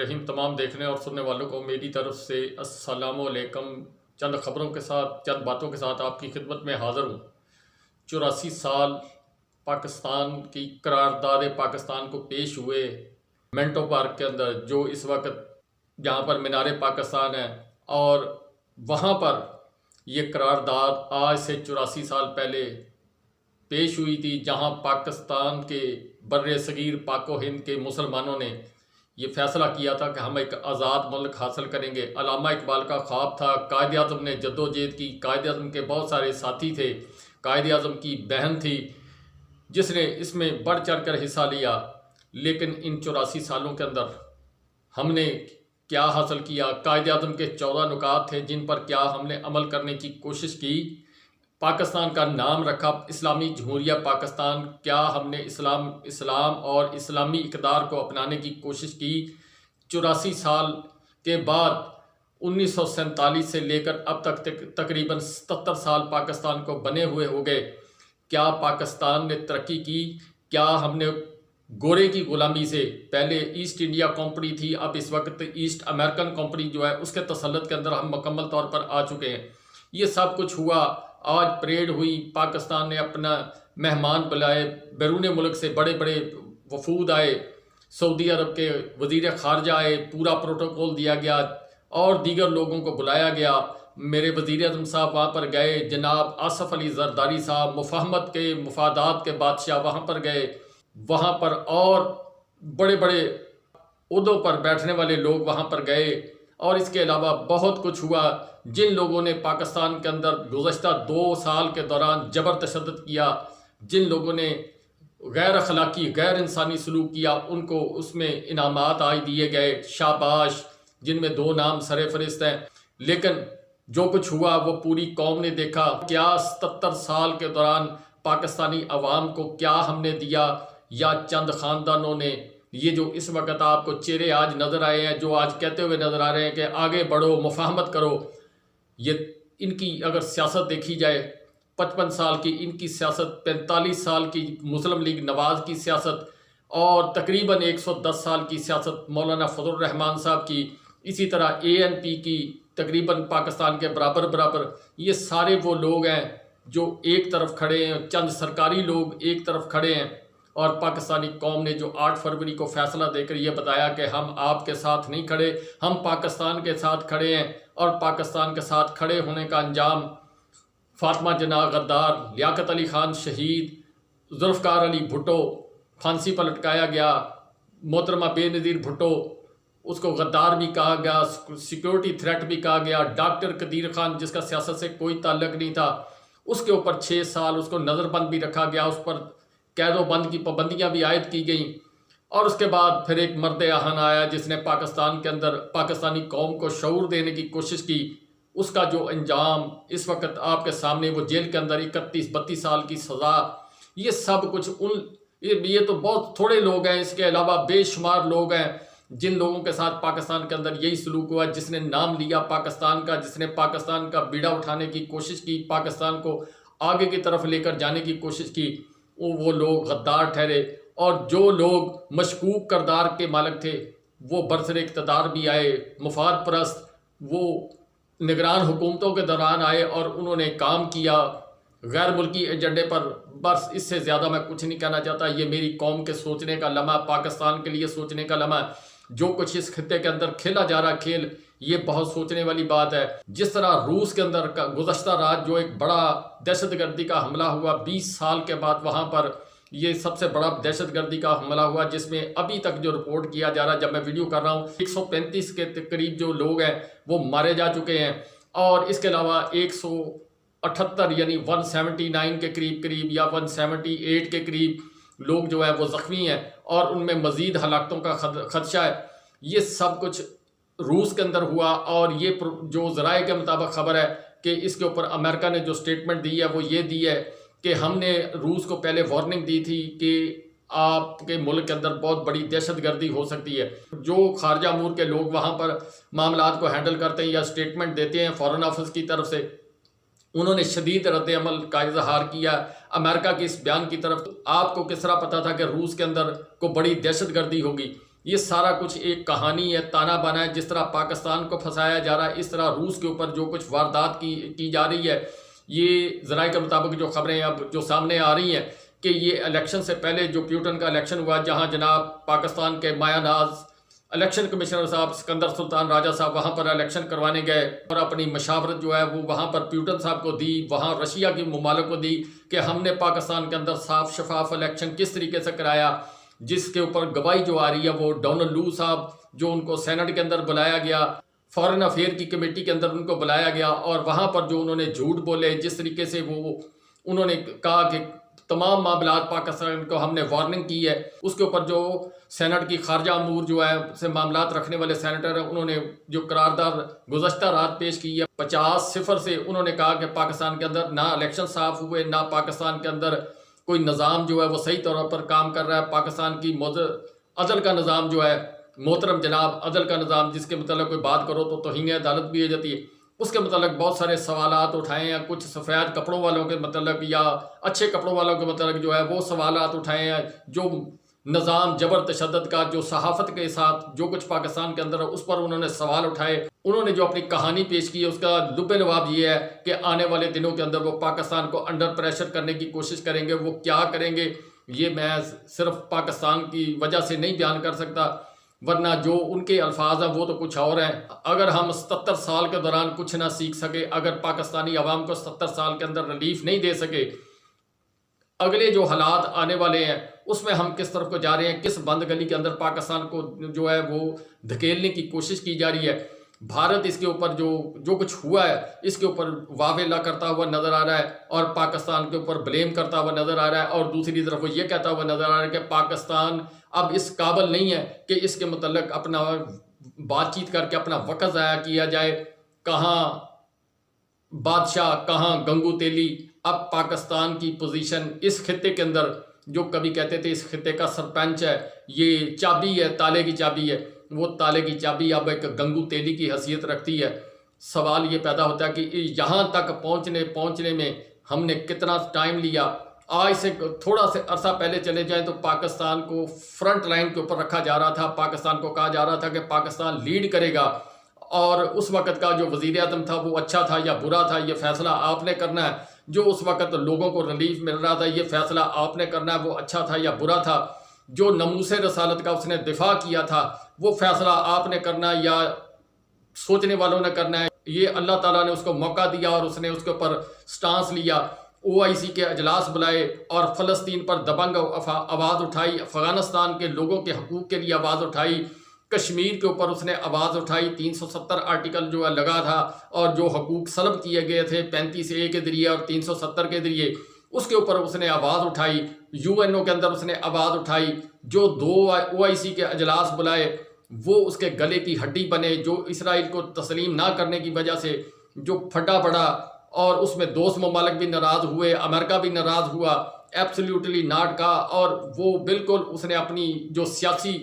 रहीम। तमाम देखने और सुनने वालों को मेरी तरफ से अस्सलाम वालेकुम। चंद खबरों के साथ, चंद बातों के साथ आपकी खिदमत में हाज़िर हूँ। 84 साल पाकिस्तान की करारदाद पाकिस्तान को पेश हुए मिंटो पार्क के अंदर, जो इस वक्त जहाँ पर मीनार पाकिस्तान है, और वहाँ पर ये करारदाद आज से 84 साल पहले पेश हुई थी, जहाँ पाकिस्तान के बर्रे सगीर पाको हिंद के मुसलमानों ने ये फैसला किया था कि हम एक आज़ाद मुल्क हासिल करेंगे। अल्लामा इकबाल का ख्वाब था, कायद आज़म ने जद्दोजहद की, कायद आज़म के बहुत सारे साथी थे, कायद आज़म की बहन थी जिसने इसमें बढ़ चढ़ कर हिस्सा लिया। लेकिन इन 84 सालों के अंदर हमने क्या हासिल किया? कायद आज़म के 14 नुकात थे जिन पर क्या हमने अमल करने की कोशिश की। पाकिस्तान का नाम रखा इस्लामी जमहूरिया पाकिस्तान। क्या हमने इस्लाम और इस्लामी इक़दार को अपनाने की कोशिश की? 84 साल के बाद 1947 से लेकर अब तक तकरीबन 77 साल पाकिस्तान को बने हुए हो गए। क्या पाकिस्तान ने तरक्की की? क्या हमने गोरे की ग़ुलामी से, पहले ईस्ट इंडिया कंपनी थी, अब इस वक्त ईस्ट अमेरिकन कंपनी जो है उसके तसल्लुत के अंदर हम मुकम्मल तौर पर आ चुके हैं। ये सब कुछ हुआ। आज परेड हुई, पाकिस्तान ने अपना मेहमान बुलाए, बैरून मुल्क से बड़े बड़े वफूद आए, सऊदी अरब के वज़ीर ख़ारजा आए, पूरा प्रोटोकॉल दिया गया और दीगर लोगों को बुलाया गया। मेरे वज़ीर आज़म साहब वहाँ पर गए, जनाब आसफ़ अली ज़रदारी साहब मुफाहमत के मुफादात के बादशाह वहाँ पर गए। वहाँ पर और बड़े बड़े उहदों पर बैठने वाले लोग वहाँ पर गए। और इसके अलावा बहुत कुछ हुआ। जिन लोगों ने पाकिस्तान के अंदर गुज़श्ता 2 साल के दौरान जबर तशद्दुद किया, जिन लोगों ने गैर अखलाकी गैर इंसानी सलूक किया, उनको उसमें इनामात आज दिए गए, शाबाश, जिनमें 2 नाम सरे फरिस्त हैं। लेकिन जो कुछ हुआ वो पूरी कौम ने देखा। क्या 77 साल के दौरान पाकिस्तानी अवाम को क्या हमने दिया, या चंद ख़ानदानों ने? ये जो इस वक्त आपको चेहरे आज नज़र आए हैं, जो आज कहते हुए नज़र आ रहे हैं कि आगे बढ़ो, मुफाहमत करो, ये इनकी अगर सियासत देखी जाए, 55 साल की इनकी सियासत, 45 साल की मुस्लिम लीग नवाज़ की सियासत, और तकरीबन 110 साल की सियासत मौलाना फजल रहमान साहब की, इसी तरह ANP की तकरीबन पाकिस्तान के बराबर, ये सारे वो लोग हैं जो एक तरफ खड़े हैं, चंद सरकारी लोग एक तरफ खड़े हैं। और पाकिस्तानी कौम ने जो 8 फरवरी को फैसला देकर ये बताया कि हम आपके साथ नहीं खड़े, हम पाकिस्तान के साथ खड़े हैं, और पाकिस्तान के साथ खड़े होने का अंजाम फातिमा जना गद्दार, लियाकत अली ख़ान शहीद, जुल्फ़िकार अली भुट्टो फांसी पर लटकाया गया, मोहतरमा बेनज़ीर भुट्टो उसको गद्दार भी कहा गया, सिक्योरिटी थ्रेट भी कहा गया, डॉक्टर कदीर ख़ान जिसका सियासत से कोई ताल्लुक नहीं था, उसके ऊपर 6 साल उसको नज़रबंद भी रखा गया, उस पर कैदो बंद की पाबंदियाँ भी आयद की गई। और उसके बाद फिर एक मर्द आहन आया जिसने पाकिस्तान के अंदर पाकिस्तानी कौम को शऊर देने की कोशिश की। उसका जो अंजाम इस वक्त आपके सामने, वो जेल के अंदर 31-32 साल की सज़ा, ये सब कुछ ये तो बहुत थोड़े लोग हैं, इसके अलावा बेशुमार लोग हैं जिन लोगों के साथ पाकिस्तान के अंदर यही सलूक हुआ, जिसने नाम लिया पाकिस्तान का, जिसने पाकिस्तान का बीड़ा उठाने की कोशिश की, पाकिस्तान को आगे की तरफ लेकर जाने की कोशिश की, वो लोग गद्दार ठहरे। और जो लोग मशकूक करदार के मालिक थे वो बरसर इक़्तिदार भी आए, मुफाद परस्त, वो निगरान हुकूमतों के दौरान आए और उन्होंने काम किया गैर मुल्की एजेंडे पर। बस इससे ज़्यादा मैं कुछ नहीं कहना चाहता। ये मेरी कौम के सोचने का लम्हा, पाकिस्तान के लिए सोचने का लम्हा। जो कुछ इस खित्ते के अंदर खेला जा रहा खेल, ये बहुत सोचने वाली बात है। जिस तरह रूस के अंदर का गुज़श्ता रात जो एक बड़ा दहशतगर्दी का हमला हुआ 20 साल के बाद, वहाँ पर ये सबसे बड़ा दहशतगर्दी का हमला हुआ, जिसमें अभी तक जो रिपोर्ट किया जा रहा है, जब मैं वीडियो कर रहा हूँ, 135 के करीब जो लोग हैं वो मारे जा चुके हैं। और इसके अलावा 178 यानी 179 के करीब या 178 के करीब लोग जो है वो ज़ख्मी हैं, और उनमें मज़ीद हलाकतों का खदशा है। ये सब कुछ रूस के अंदर हुआ। और ये जो ज़राए के मुताबिक ख़बर है कि इसके ऊपर अमेरिका ने जो स्टेटमेंट दी है वो ये दी है कि हमने रूस को पहले वार्निंग दी थी कि आपके मुल्क के अंदर बहुत बड़ी दहशतगर्दी हो सकती है। जो खारजा अमूर के लोग वहाँ पर मामलात को हैंडल करते हैं या स्टेटमेंट देते हैं फ़ॉरेन ऑफिस की तरफ से, उन्होंने शदीद रद्द अमल का इजहार किया अमेरिका के इस बयान की तरफ। आपको किस तरह पता था कि रूस के अंदर को बड़ी दहशतगर्दी होगी? ये सारा कुछ एक कहानी है, ताना बाना है। जिस तरह पाकिस्तान को फंसाया जा रहा है, इस तरह रूस के ऊपर जो कुछ वारदात की जा रही है, ये ज़राए के मुताबिक जो खबरें अब जो सामने आ रही हैं कि ये इलेक्शन से पहले जो प्यूटन का इलेक्शन हुआ, जहां जनाब पाकिस्तान के मायानाज इलेक्शन कमिश्नर साहब सिकंदर सुल्तान राजा साहब वहां पर इलेक्शन करवाने गए और अपनी मशावरत जो है वो वहां पर प्यूटन साहब को दी, वहां रशिया की ममालिक को दी कि हमने पाकिस्तान के अंदर साफ शफाफ इलेक्शन किस तरीके से कराया, जिसके ऊपर गवाही जो आ रही है वो डोनाल्ड लू साहब, जो उनको सेनेट के अंदर बुलाया गया, फॉरेन अफेयर की कमेटी के अंदर उनको बुलाया गया और वहां पर जो उन्होंने झूठ बोले, जिस तरीके से वो उन्होंने कहा कि तमाम मामलात पाकिस्तान को हमने वार्निंग की है, उसके ऊपर जो सेनेट की खारजा अमूर जो है से मामलात रखने वाले सेनेटर हैं, उन्होंने जो करारदाद गुज़श्ता रात पेश की है 50-0 से, उन्होंने कहा कि पाकिस्तान के अंदर ना इलेक्शन साफ हुए, ना पाकिस्तान के अंदर कोई निज़ाम जो है वो सही तौर पर काम कर रहा है। पाकिस्तान की अदल का निज़ाम जो है, मोहतरम जनाब अदल का निज़ाम, जिसके मतलब कोई बात करो तो तौहीन अदालत भी हो जाती है, उसके मतलब बहुत सारे सवालात उठाए हैं। कुछ सफ़ेद कपड़ों वालों के मतलब या अच्छे कपड़ों वालों के मतलब जो है वो सवालात उठाए हैं। जो निज़ाम जबर तशद्दुद का जो सहाफ़त के साथ जो कुछ पाकिस्तान के अंदर है उस पर उन्होंने सवाल उठाए। उन्होंने जो अपनी कहानी पेश की है उसका लुब्बे लवाब ये है कि आने वाले दिनों के अंदर वो पाकिस्तान को अंडर प्रेशर करने की कोशिश करेंगे। वो क्या करेंगे ये मैं सिर्फ पाकिस्तान की वजह से नहीं बयान कर सकता, वरना जो उनके अल्फाज हैं वो तो कुछ और हैं। अगर हम 77 साल के दौरान कुछ ना सीख सके, अगर पाकिस्तानी अवाम को 77 साल के अंदर रिलीफ नहीं दे सके, अगले जो हालात आने वाले हैं उसमें हम किस तरफ को जा रहे हैं, किस बंद गली के अंदर पाकिस्तान को जो है वो धकेलने की कोशिश की जा रही है। भारत इसके ऊपर जो कुछ हुआ है इसके ऊपर वावेला करता हुआ नजर आ रहा है और पाकिस्तान के ऊपर ब्लेम करता हुआ नजर आ रहा है, और दूसरी तरफ वो ये कहता हुआ नजर आ रहा है कि पाकिस्तान अब इस काबिल नहीं है कि इसके मतलब अपना बातचीत करके अपना वक्त ज़ाया किया जाए। कहाँ बादशाह कहाँ गंगू तेली। अब पाकिस्तान की पोजीशन इस खित्ते के अंदर, जो कभी कहते थे इस खित्ते का सरपंच है, ये चाबी है, ताले की चाबी है, वो ताले की चाबी अब एक गंगू तेली की हैसियत रखती है। सवाल ये पैदा होता है कि यहाँ तक पहुँचने में हमने कितना टाइम लिया। आज से थोड़ा से अरसा पहले चले जाएं तो पाकिस्तान को फ्रंट लाइन के ऊपर रखा जा रहा था, पाकिस्तान को कहा जा रहा था कि पाकिस्तान लीड करेगा, और उस वक़्त का जो वज़ीर आज़म था वो अच्छा था या बुरा था ये फ़ैसला आपने करना है। जो उस वक़्त लोगों को रिलीफ मिल रहा था ये फ़ैसला आपने करना है, वो अच्छा था या बुरा था। जो नमूसे रसालत का उसने दिफा किया था वो फ़ैसला आपने करना या सोचने वालों ने करना है। ये अल्लाह ताला ने उसको मौका दिया और उसने उसके ऊपर स्टांस लिया। OIC के अजलास बुलाए और फ़लस्तीन पर दबंग आवाज़ उठाई, अफ़गानिस्तान के लोगों के हकूक़ के लिए आवाज़ उठाई, कश्मीर के ऊपर उसने आवाज़ उठाई। 370 आर्टिकल जो है लगा था और जो हकूक़ सल्ब किए गए थे 35A के ज़रिए और 370 के ज़रिए, उसके ऊपर उसने आवाज़ उठाई। UNO के अंदर उसने आवाज़ उठाई। जो 2 OIC के अजलास बुलाए वो उसके गले की हड्डी बने, जो इसराइल को तस्लीम ना करने की वजह से जो फटा पड़ा, और उसमें दोस्त ममालिक भी नाराज़ हुए, अमेरिका भी नाराज़ हुआ, एब्सोल्युटली नॉट का। और वो बिल्कुल उसने अपनी जो सियासी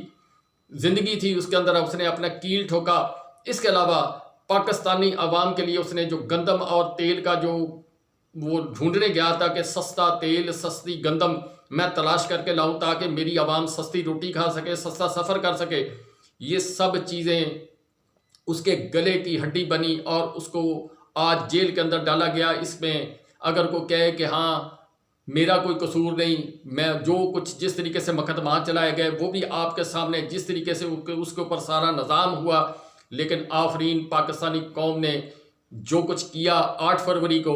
ज़िंदगी थी उसके अंदर उसने अपना कील ठोका। इसके अलावा पाकिस्तानी अवाम के लिए उसने जो गंदम और तेल का जो वो ढूंढने गया था कि सस्ता तेल सस्ती गंदम मैं तलाश करके लाऊं ताकि मेरी आवाम सस्ती रोटी खा सके, सस्ता सफ़र कर सके, ये सब चीज़ें उसके गले की हड्डी बनी और उसको आज जेल के अंदर डाला गया। इसमें अगर कोई कहे कि हाँ मेरा कोई कसूर नहीं, मैं जो कुछ जिस तरीके से मुकदमा चलाए गए वो भी आपके सामने जिस तरीके से उसके ऊपर सारा निज़ाम हुआ, लेकिन आफरीन पाकिस्तानी कौम ने जो कुछ किया 8 फरवरी को,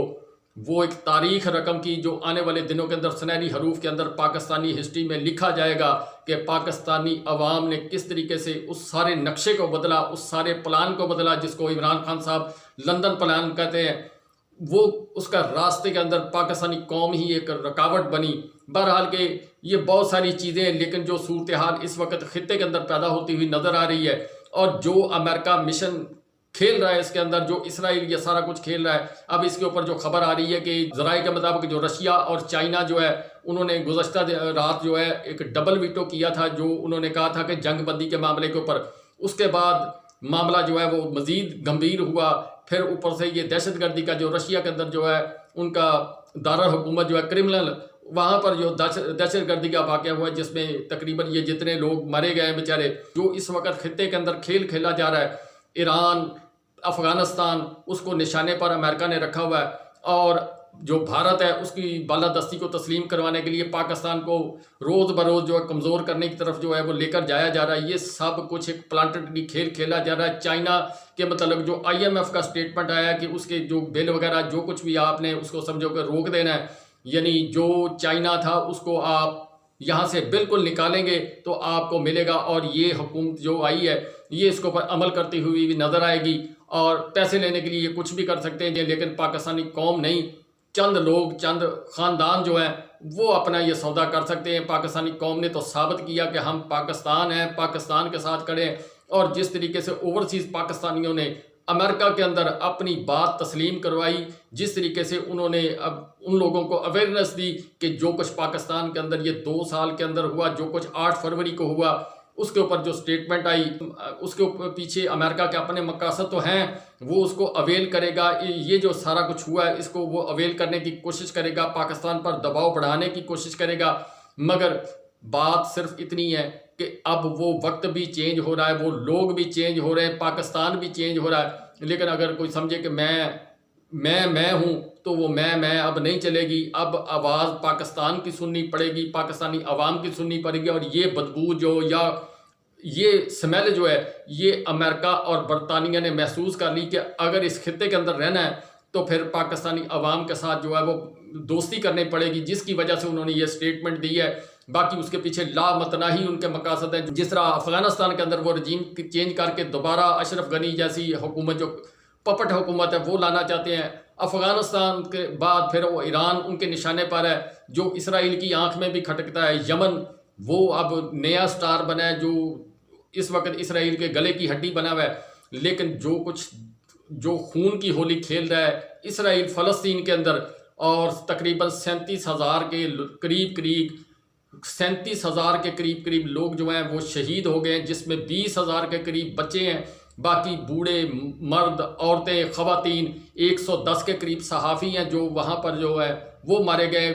वो एक तारीख रकम की जो आने वाले दिनों के अंदर सुनहरी हरूफ के अंदर पाकिस्तानी हिस्ट्री में लिखा जाएगा कि पाकिस्तानी अवाम ने किस तरीके से उस सारे नक्शे को बदला, उस सारे प्लान को बदला जिसको इमरान खान साहब लंदन प्लान कहते हैं। वो उसका रास्ते के अंदर पाकिस्तानी कौम ही एक रुकावट बनी। बहरहाल के ये बहुत सारी चीज़ें हैं, लेकिन जो सूरत हाल इस वक्त खित्ते के अंदर पैदा होती हुई नज़र आ रही है और जो अमेरिका मिशन खेल रहा है इसके अंदर, जो इसराइल ये सारा कुछ खेल रहा है। अब इसके ऊपर जो खबर आ रही है कि ज़राए के मुताबिक जो रशिया और चाइना जो है उन्होंने गुज़श्ता रात जो है एक डबल वीटो किया था, जो उन्होंने कहा था कि जंग बंदी के मामले के ऊपर। उसके बाद मामला जो है वो मज़ीद गंभीर हुआ। फिर ऊपर से ये दहशतगर्दी का जो रशिया के अंदर जो है उनका दारुल हुकूमत जो है क्रिमिनल, वहाँ पर जो दहशतगर्दी का वाक़या हुआ जिसमें तकरीबन ये जितने लोग मारे गए हैं बेचारे, जो इस वक्त खित्ते के अंदर खेल खेला जा रहा है, ईरान, अफ़गानिस्तान, उसको निशाने पर अमेरिका ने रखा हुआ है और जो भारत है उसकी बालादस्ती को तस्लीम करवाने के लिए पाकिस्तान को रोज़ बरोज़ जो है कमज़ोर करने की तरफ जो है वो लेकर जाया जा रहा है। ये सब कुछ एक प्लांटेड खेल खेला जा रहा है। चाइना के मतलब जो IMF का स्टेटमेंट आया कि उसके जो बिल वगैरह जो कुछ भी आपने उसको समझो कि रोक देना है, यानी जो चाइना था उसको आप यहाँ से बिल्कुल निकालेंगे तो आपको मिलेगा, और ये हुकूमत जो आई है ये इसके ऊपर अमल करती हुई भी नज़र आएगी और पैसे लेने के लिए ये कुछ भी कर सकते हैं। लेकिन पाकिस्तानी कौम नहीं, चंद लोग, चंद ख़ानदान जो हैं वो अपना ये सौदा कर सकते हैं। पाकिस्तानी कौम ने तो साबित किया कि हम पाकिस्तान हैं, पाकिस्तान के साथ खड़े हैं। और जिस तरीके से ओवरसीज़ पाकिस्तानियों ने अमेरिका के अंदर अपनी बात तस्लीम करवाई, जिस तरीके से उन्होंने अब उन लोगों को अवेयरनेस दी कि जो कुछ पाकिस्तान के अंदर ये 2 साल के अंदर हुआ, जो कुछ 8 फरवरी को हुआ, उसके ऊपर जो स्टेटमेंट आई, उसके ऊपर पीछे अमेरिका के अपने मकासद तो हैं, वो उसको अवेल करेगा। ये जो सारा कुछ हुआ है इसको वो अवेल करने की कोशिश करेगा, पाकिस्तान पर दबाव बढ़ाने की कोशिश करेगा। मगर बात सिर्फ इतनी है कि अब वो वक्त भी चेंज हो रहा है, वो लोग भी चेंज हो रहे हैं, पाकिस्तान भी चेंज हो रहा है। लेकिन अगर कोई समझे कि मैं हूँ तो वो मैं अब नहीं चलेगी। अब आवाज़ पाकिस्तान की सुननी पड़ेगी, पाकिस्तानी अवाम की सुननी पड़ेगी। और ये बदबू जो या ये स्मेल जो है ये अमेरिका और बरतानिया ने महसूस कर ली कि अगर इस खित्ते के अंदर रहना है तो फिर पाकिस्तानी अवाम के साथ जो है वो दोस्ती करनी पड़ेगी, जिसकी वजह से उन्होंने ये स्टेटमेंट दी है। बाकी उसके पीछे लामतनाही उनके मकासद हैं। जिस तरह अफगानिस्तान के अंदर वो रजीम चेंज करके दोबारा अशरफ गनी जैसी हुकूमत जो पपट हुकूमत है वो लाना चाहते हैं। अफगानिस्तान के बाद फिर वो ईरान उनके निशाने पर है, जो इसराइल की आंख में भी खटकता है। यमन वो अब नया स्टार बना है, जो इस वक्त इसराइल के गले की हड्डी बना हुआ है। लेकिन जो खून की होली खेल रहा है इसराइल फ़लस्तीन के अंदर, और तकरीबन 37,000 के करीब लोग जो हैं वो शहीद हो गए, जिसमें 20,000 के करीब बच्चे हैं। बाकी बूढ़े, मर्द, औरतें, ख़वातीन, 110 के करीब सहाफ़ी हैं जो वहाँ पर जो है वो मारे गए।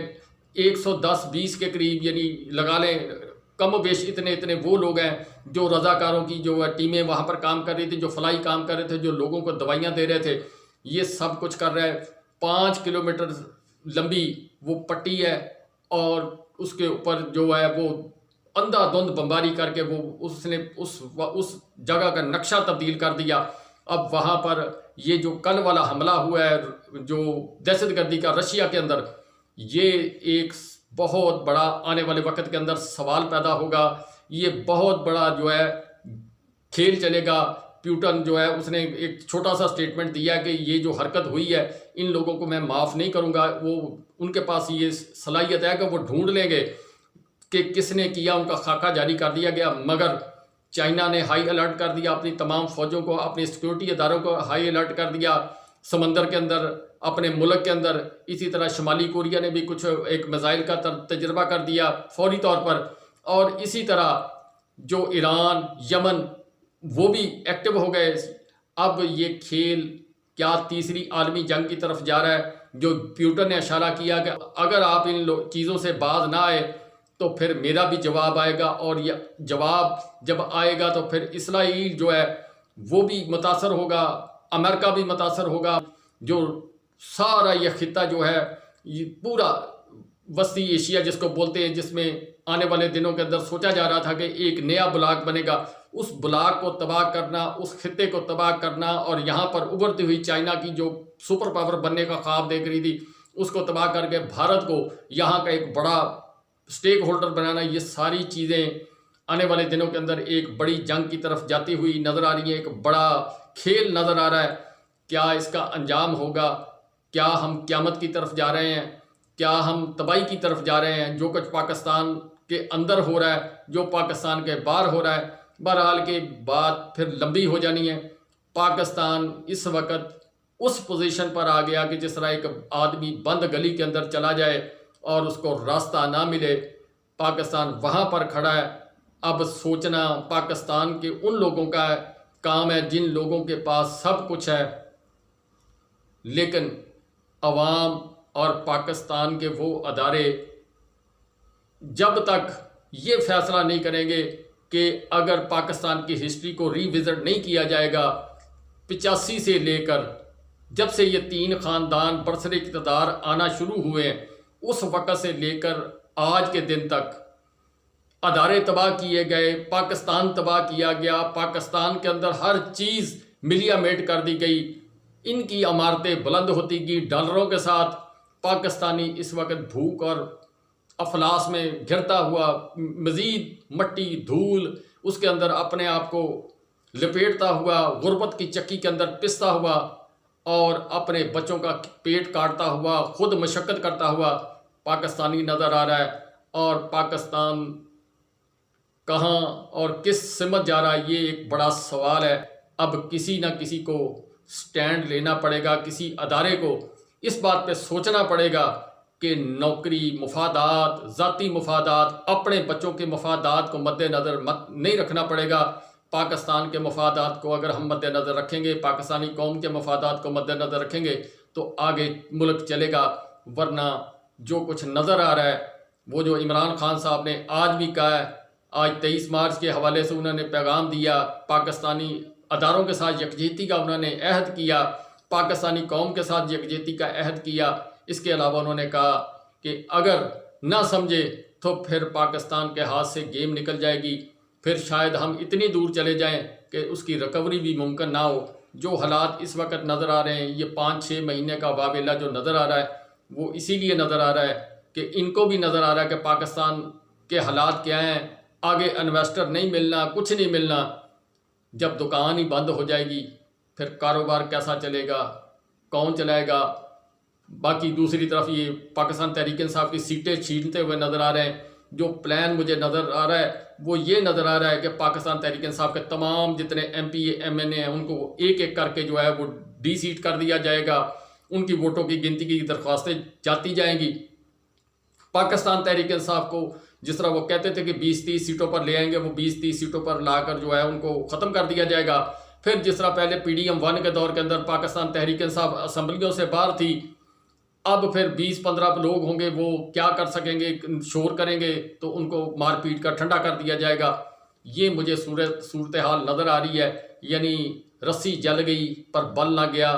110-20 के करीब, यानी लगा लें कम बेश इतने वो लोग हैं जो रज़ाकारों की जो है टीमें वहाँ पर काम कर रही थी, जो फलाई काम कर रहे थे, जो लोगों को दवाइयाँ दे रहे थे। ये सब कुछ कर रहा है। 5 किलोमीटर लंबी वो पट्टी है और उसके ऊपर जो है वो अंधाधुंध बमबारी करके वो उसने उस जगह का नक्शा तब्दील कर दिया। अब वहाँ पर ये जो कल वाला हमला हुआ है जो दहशतगर्दी का रशिया के अंदर, ये एक बहुत बड़ा आने वाले वक्त के अंदर सवाल पैदा होगा। ये बहुत बड़ा जो है खेल चलेगा। प्यूटन जो है उसने एक छोटा सा स्टेटमेंट दिया कि ये जो हरकत हुई है इन लोगों को मैं माफ़ नहीं करूँगा। वो उनके पास ये सलाहियत है कि वो ढूंढ लेंगे कि किसने किया, उनका खाका जारी कर दिया गया। मगर चाइना ने हाई अलर्ट कर दिया, अपनी तमाम फ़ौजों को, अपने सिक्योरिटी इदारों को हाई अलर्ट कर दिया समंदर के अंदर, अपने मुल्क के अंदर। इसी तरह शुमाली कोरिया ने भी कुछ एक मिसाइल का तजर्बा कर दिया फौरी तौर पर। और इसी तरह जो ईरान, यमन, वो भी एक्टिव हो गए। अब ये खेल क्या तीसरी आलमी जंग की तरफ जा रहा है, जो प्यूटन ने इशारा किया कि अगर आप इन चीज़ों से बाज ना आए तो फिर मेरा भी जवाब आएगा। और यह जवाब जब आएगा तो फिर इसराइल जो है वो भी मुतासर होगा, अमेरिका भी मुतासर होगा। जो सारा यह खित्ता जो है ये पूरा वस्ती एशिया जिसको बोलते हैं, जिसमें आने वाले दिनों के अंदर सोचा जा रहा था कि एक नया ब्लॉक बनेगा, उस ब्लॉक को तबाह करना, उस खित्ते को तबाह करना, और यहाँ पर उभरती हुई चाइना की जो सुपर पावर बनने का ख्वाब देख रही थी उसको तबाह करके भारत को यहाँ का एक बड़ा स्टेक होल्डर बनाना, ये सारी चीज़ें आने वाले दिनों के अंदर एक बड़ी जंग की तरफ जाती हुई नज़र आ रही है। एक बड़ा खेल नज़र आ रहा है। क्या इसका अंजाम होगा? क्या हम क़यामत की तरफ जा रहे हैं? क्या हम तबाही की तरफ जा रहे हैं? जो कुछ पाकिस्तान के अंदर हो रहा है, जो पाकिस्तान के बाहर हो रहा है, बहरहाल की बात फिर लंबी हो जानी है। पाकिस्तान इस वक्त उस पोजीशन पर आ गया कि जिस तरह एक आदमी बंद गली के अंदर चला जाए और उसको रास्ता ना मिले, पाकिस्तान वहाँ पर खड़ा है। अब सोचना पाकिस्तान के उन लोगों का काम है जिन लोगों के पास सब कुछ है, लेकिन अवाम और पाकिस्तान के वो अदारे जब तक ये फैसला नहीं करेंगे कि अगर पाकिस्तान की हिस्ट्री को रीविज़िट नहीं किया जाएगा, 85 से लेकर जब से ये 3 ख़ानदान बरसर इक़्तिदार आना शुरू हुए हैं, उस वक़्त से लेकर आज के दिन तक अदारे तबाह किए गए, पाकिस्तान तबाह किया गया, पाकिस्तान के अंदर हर चीज़ मिलियामेट कर दी गई, इनकी इमारतें बुलंद होती गई डॉलरों के साथ। पाकिस्तानी इस वक्त भूख और अफलास में घिरता हुआ, मज़ीद मट्टी धूल उसके अंदर अपने आप को लपेटता हुआ, गुर्बत की चक्की के अंदर पिसता हुआ और अपने बच्चों का पेट काटता हुआ, खुद मशक्क़त करता हुआ पाकिस्तानी नज़र आ रहा है। और पाकिस्तान कहाँ और किस सिमत जा रहा है, ये एक बड़ा सवाल है। अब किसी न किसी को स्टैंड लेना पड़ेगा, किसी अदारे को इस बात पे सोचना पड़ेगा कि नौकरी, मुफादात, ज़ाती मुफादात, अपने बच्चों के मुफादात को मद्देनज़र नहीं रखना पड़ेगा। पाकिस्तान के मुफादात को अगर हम मद्देनज़र रखेंगे, पाकिस्तानी कौम के मुफादात को मद्देनज़र रखेंगे तो आगे मुल्क चलेगा। वरना जो कुछ नज़र आ रहा है, वो जो इमरान खान साहब ने आज भी कहा है, आज 23 मार्च के हवाले से उन्होंने पैगाम दिया, पाकिस्तानी अदारों के साथ यकजहती का उन्होंने अहद किया, पाकिस्तानी कौम के साथ यकजहती का अहद किया। इसके अलावा उन्होंने कहा कि अगर ना समझे तो फिर पाकिस्तान के हाथ से गेम निकल जाएगी, फिर शायद हम इतनी दूर चले जाएं कि उसकी रिकवरी भी मुमकिन ना हो। जो हालात इस वक्त नज़र आ रहे हैं, ये 5-6 महीने का वावेला जो नज़र आ रहा है, वो इसीलिए नज़र आ रहा है कि इनको भी नज़र आ रहा है कि पाकिस्तान के हालात क्या हैं, आगे इन्वेस्टर नहीं मिलना, कुछ नहीं मिलना। जब दुकान ही बंद हो जाएगी फिर कारोबार कैसा चलेगा, कौन चलाएगा। बाकी दूसरी तरफ ये पाकिस्तान तहरीक इंसाफ की सीटें छीनते हुए नज़र आ रहे हैं। जो प्लान मुझे नज़र आ रहा है वो ये नज़र आ रहा है कि पाकिस्तान तहरीक इंसाफ के तमाम जितने MP MNA हैं उनको एक एक करके जो है वो डी-सीट कर दिया जाएगा, उनकी वोटों की गिनती की दरख्वास्तें जाती जाएंगी। पाकिस्तान तहरीक इंसाफ को जिस तरह वो कहते थे कि 20-30 सीटों पर ले आएंगे, वो 20-30 सीटों पर लाकर जो है उनको ख़त्म कर दिया जाएगा। फिर जिस तरह पहले PDM 1 के दौर के अंदर पाकिस्तान तहरीक इंसाफ असम्बलियों से बाहर थी, अब फिर 20-15 लोग होंगे, वो क्या कर सकेंगे, शोर करेंगे तो उनको मार पीट कर ठंडा कर दिया जाएगा। ये मुझे सूरत हाल नज़र आ रही है। यानी रस्सी जल गई पर बल ना गया।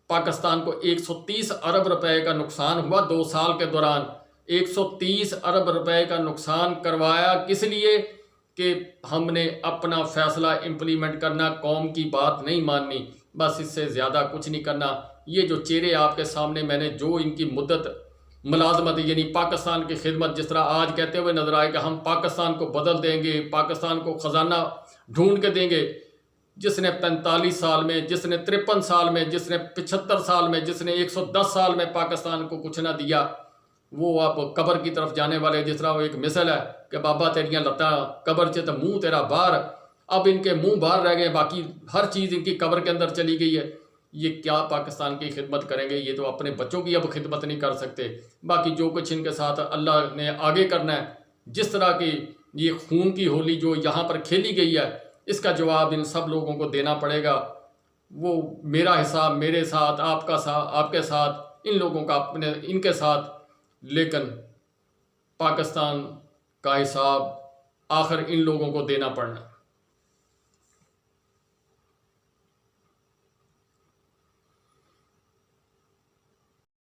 पाकिस्तान को 130 अरब रुपए का नुकसान हुआ 2 साल के दौरान। 130 अरब रुपए का नुकसान करवाया किस लिए कि हमने अपना फैसला इम्प्लीमेंट करना, कौम की बात नहीं माननी, बस इससे ज़्यादा कुछ नहीं करना। ये जो चेहरे आपके सामने मैंने जो इनकी मुद्दत मुलाजमत यानी पाकिस्तान की खिदमत जिस तरह आज कहते हुए नजर आए कि हम पाकिस्तान को बदल देंगे, पाकिस्तान को ख़जाना ढूंढ के देंगे, जिसने 45 साल में, जिसने 53 साल में, जिसने 75 साल में, जिसने 110 साल में पाकिस्तान को कुछ ना दिया, वो आप कब्र की तरफ जाने वाले जिस तरह वो एक मिसल है कि बाबा तेरियां लत्ता कब्र च तो मुँह तेरा बाहर। अब इनके मुंह बाहर रह गए, बाकी हर चीज़ इनकी कब्र के अंदर चली गई है। ये क्या पाकिस्तान की खिदमत करेंगे? ये तो अपने बच्चों की अब खिदमत नहीं कर सकते। बाकी जो कुछ इनके साथ अल्लाह ने आगे करना है, जिस तरह की ये खून की होली जो यहाँ पर खेली गई है, इसका जवाब इन सब लोगों को देना पड़ेगा। वो मेरा हिसाब मेरे साथ, आपका साथ आपके साथ, इन लोगों का अपने इनके साथ, लेकिन पाकिस्तान का हिसाब आखिर इन लोगों को देना पड़ना।